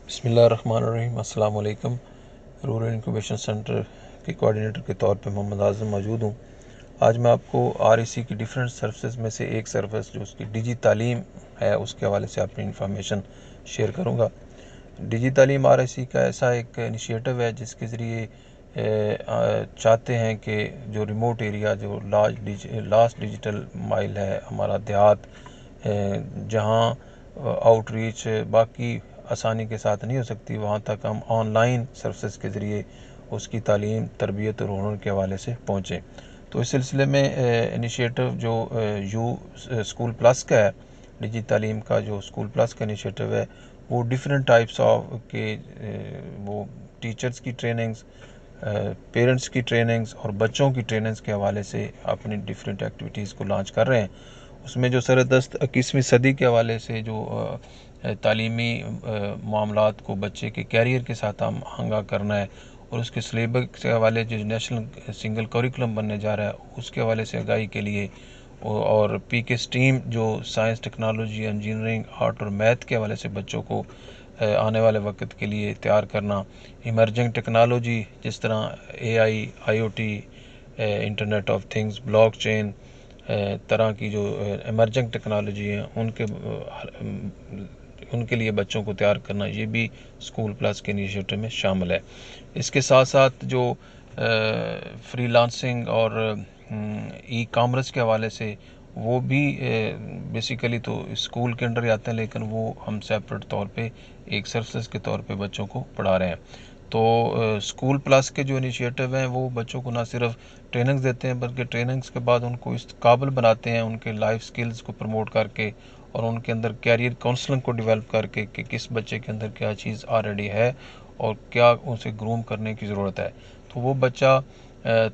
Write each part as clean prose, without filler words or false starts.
بسم اللہ الرحمن الرحیم۔ السلام علیکم۔ رورل انکوبیشن سینٹر کے کوارڈینیٹر کے طور پہ محمد اعظم موجود ہوں۔ آج میں آپ کو آر-آئی-سی کی ڈیفرنٹ سروسز میں سے ایک سروس جو اس کی ڈیجی تعلیم ہے اس کے حوالے سے اپنی انفارمیشن شیئر کروں گا۔ ڈیجی تعلیم آر-آئی-سی کا ایسا ایک انیشیٹو ہے جس کے ذریعے چاہتے ہیں کہ جو ریموٹ ایریا جو لاسٹ ڈیجیٹل مائل ہے ہمارا دیہات، جہاں آؤٹ ریچ باقی آسانی کے ساتھ نہیں ہو سکتی، وہاں تک ہم آن لائن سروسز کے ذریعے اس کی تعلیم، تربیت اور ہنر کے حوالے سے پہنچیں۔ تو اس سلسلے میں انیشیٹو جو اسکول پلس کا ہے، ڈیجی تعلیم کا جو اسکول پلس کا انیشیٹو ہے، وہ ڈیفرنٹ ٹائپس آف کے وہ ٹیچرز کی ٹریننگز، پیرنٹس کی ٹریننگز اور بچوں کی ٹریننگز کے حوالے سے اپنی ڈیفرنٹ ایکٹیویٹیز کو لانچ کر رہے ہیں۔ اس میں جو سردست 21ویں صدی کے حوالے سے جو تعلیمی معاملات کو بچے کے کیریئر کے ساتھ ہم آہنگا کرنا ہے، اور اس کے سلیبس کے حوالے جو نیشنل سنگل کوریکولم بننے جا رہا ہے اس کے حوالے سے آگاہی کے لیے، اور پی کے اسٹریم جو سائنس، ٹیکنالوجی، انجینئرنگ، آرٹ اور میتھ کے حوالے سے بچوں کو آنے والے وقت کے لیے تیار کرنا، ایمرجنگ ٹیکنالوجی جس طرح I O T, internet of things, blockchain طرح کی جو ایمرجنگ ٹیکنالوجی ہیں ان کے لیے بچوں کو تیار کرنا، یہ بھی اسکول پلس کے انیشیٹو میں شامل ہے۔ اس کے ساتھ ساتھ جو فری لانسنگ اور ای کامرس کے حوالے سے وہ بھی بیسیکلی تو اسکول کے انڈر ہی آتے ہیں، لیکن وہ ہم سیپریٹ طور پہ ایک سروسز کے طور پہ بچوں کو پڑھا رہے ہیں۔ تو اسکول پلس کے جو انیشیٹو ہیں وہ بچوں کو نہ صرف ٹریننگز دیتے ہیں بلکہ ٹریننگز کے بعد ان کو اس قابل بناتے ہیں، ان کے لائف سکلز کو پروموٹ کر کے اور ان کے اندر کیریئر کونسلنگ کو ڈیولپ کر کے کہ کس بچے کے اندر کیا چیز آلریڈی ہے اور کیا اسے گروم کرنے کی ضرورت ہے۔ تو وہ بچہ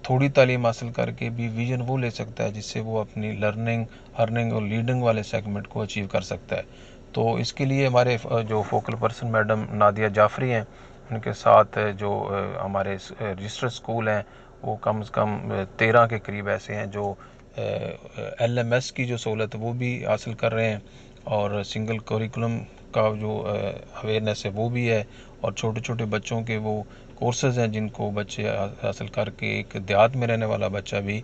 تھوڑی تعلیم حاصل کر کے بھی ویژن وہ لے سکتا ہے جس سے وہ اپنی لرننگ، ارننگ اور لیڈنگ والے سیگمنٹ کو اچیو کر سکتا ہے۔ تو اس کے لیے ہمارے جو focal person madam Nadia Jafri ہیں، ان کے ساتھ جو ہمارے رجسٹر اسکول ہیں وہ کم از کم 13 کے قریب ایسے ہیں جو ایل ایم ایس کی جو سہولت وہ بھی حاصل کر رہے ہیں، اور سنگل کوریکولم کا جو اویئرنیس ہے وہ بھی ہے، اور چھوٹے چھوٹے بچوں کے وہ کورسز ہیں جن کو بچے حاصل کر کے ایک دیہات میں رہنے والا بچہ بھی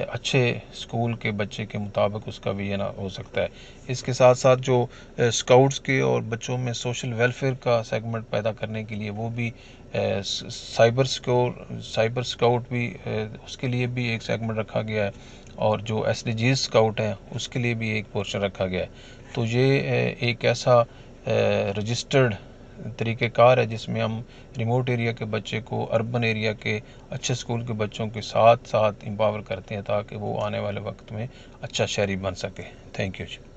اچھے اسکول کے بچے کے مطابق اس کا ویژن ہو سکتا ہے۔ اس کے ساتھ ساتھ جو اسکاؤٹس کے اور بچوں میں سوشل ویلفیئر کا سیگمنٹ پیدا کرنے کے لیے وہ بھی سائبر اسکاؤٹ بھی اس کے لیے بھی ایک سیگمنٹ رکھا گیا ہے، اور جو ایس ڈی جیز اسکاؤٹ ہیں اس کے لیے بھی ایک پورشن رکھا گیا ہے۔ تو یہ ایک ایسا رجسٹرڈ طریقہ کار ہے جس میں ہم ریموٹ ایریا کے بچے کو اربن ایریا کے اچھے اسکول کے بچوں کے ساتھ ساتھ امپاور کرتے ہیں تاکہ وہ آنے والے وقت میں اچھا شہری بن سکے۔ Thank you.